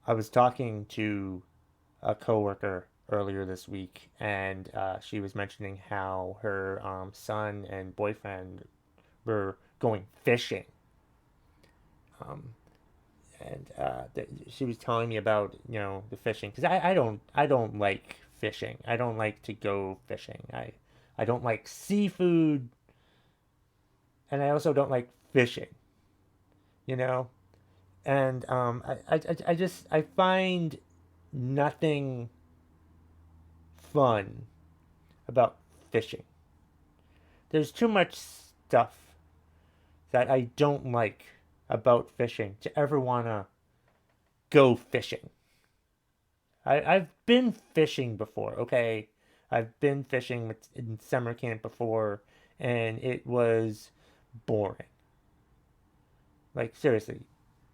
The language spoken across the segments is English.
I was talking to a coworker earlier this week, and she was mentioning how her son and boyfriend were going fishing. Um, and she was telling me about the fishing because I don't like fishing. I don't like to go fishing. I don't like seafood, and I also don't like fishing. You know, and I find nothing fun about fishing. There's too much stuff that I don't like about fishing to ever wanna go fishing. I've been fishing before, okay? I've been fishing in summer camp before, and it was boring. Like, seriously.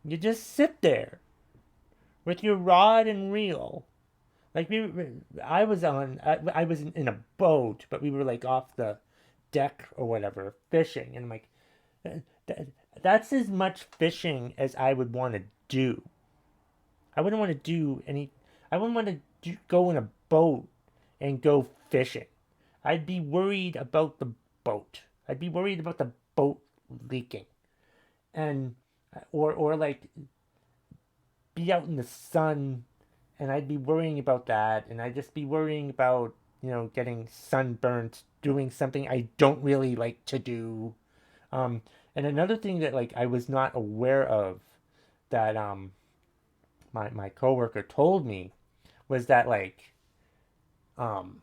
You just sit there with your rod and reel. Like, I was in a boat, but we were like off the deck or whatever, fishing. And I'm like, that's as much fishing as I would want to do. I wouldn't want to do any. I wouldn't want to go in a boat and go fishing. I'd be worried about the boat. I'd be worried about the boat leaking, and or like be out in the sun, and I'd be worrying about that, and I'd just be worrying about getting sunburnt doing something I don't really like to do. Um, and another thing that like I was not aware of that my coworker told me was that like um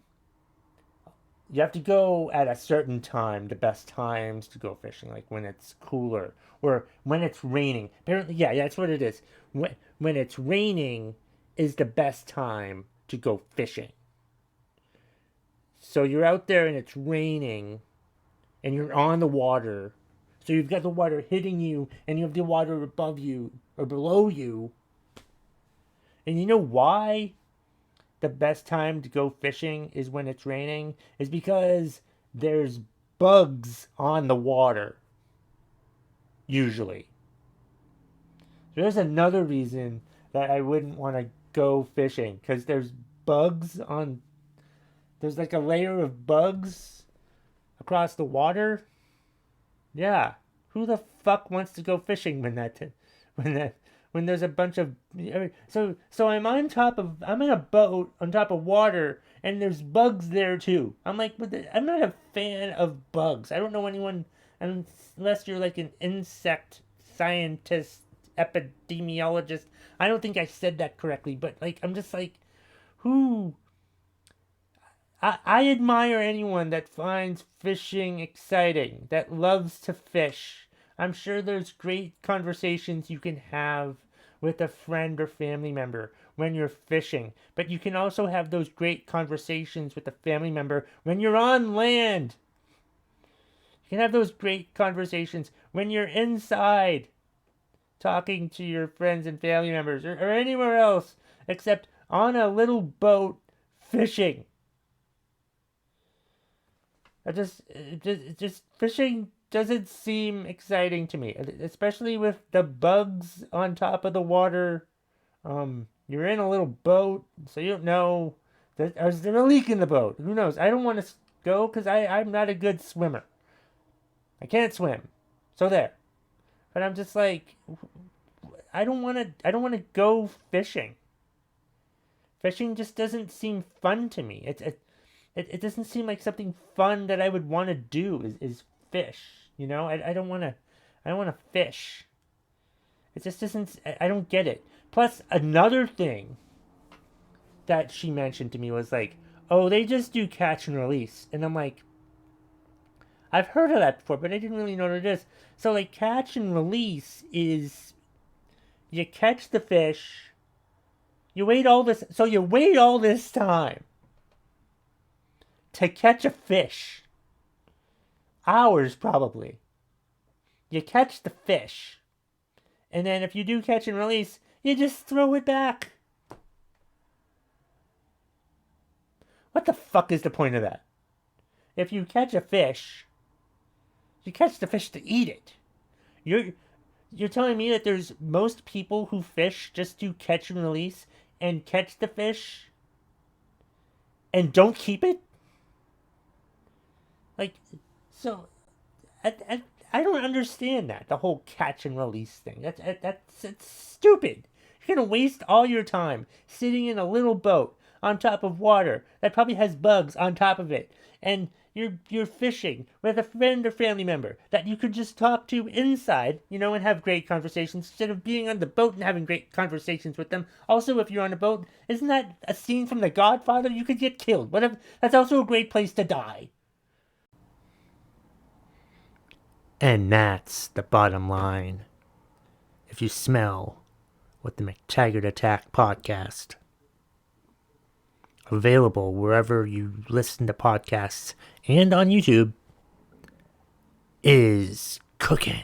you have to go at a certain time, the best times to go fishing, like when it's cooler or when it's raining. Apparently, yeah, that's what it is. When it's raining is the best time to go fishing. So you're out there and it's raining and you're on the water. So you've got the water hitting you and you have the water above you or below you. And you know why the best time to go fishing is when it's raining? Is because there's bugs on the water, usually. So there's another reason that I wouldn't want to go fishing because there's like a layer of bugs across the water. Yeah. Who the fuck wants to go fishing when that when there's a bunch of so I'm in a boat on top of water and there's bugs there too. I'm like I'm not a fan of bugs. I don't know anyone unless you're like an insect scientist epidemiologist. I don't think I said that correctly, but like I'm just like who I admire anyone that finds fishing exciting, that loves to fish. I'm sure there's great conversations you can have with a friend or family member when you're fishing, but you can also have those great conversations with a family member when you're on land. You can have those great conversations when you're inside talking to your friends and family members or anywhere else except on a little boat fishing. Just fishing doesn't seem exciting to me, especially with the bugs on top of the water. You're in a little boat, so you don't know. Is there a leak in the boat? Who knows? I don't want to go because I'm not a good swimmer. I can't swim, so there. But I'm just like, I don't want to. I don't want to go fishing. Fishing just doesn't seem fun to me. It doesn't seem like something fun that I would want to do is fish. I don't want to. I don't want to fish. It just doesn't. I don't get it. Plus, another thing that she mentioned to me was like, "Oh, they just do catch and release," and I'm like, "I've heard of that before, but I didn't really know what it is." So, like, catch and release is you catch the fish, you wait all this. So you wait all this time to catch a fish. Hours probably. You catch the fish. And then if you do catch and release, you just throw it back. What the fuck is the point of that? If you catch a fish, you catch the fish to eat it. You're telling me that there's most people who fish just to catch and release and catch the fish and don't keep it? Like, so, I don't understand that, the whole catch and release thing. That's stupid. You're going to waste all your time sitting in a little boat on top of water that probably has bugs on top of it. And you're fishing with a friend or family member that you could just talk to inside, and have great conversations instead of being on the boat and having great conversations with them. Also, if you're on a boat, isn't that a scene from The Godfather? You could get killed. That's also a great place to die. And that's the bottom line. If you smell what the McTaggart Attack Podcast, available wherever you listen to podcasts and on YouTube, is cooking.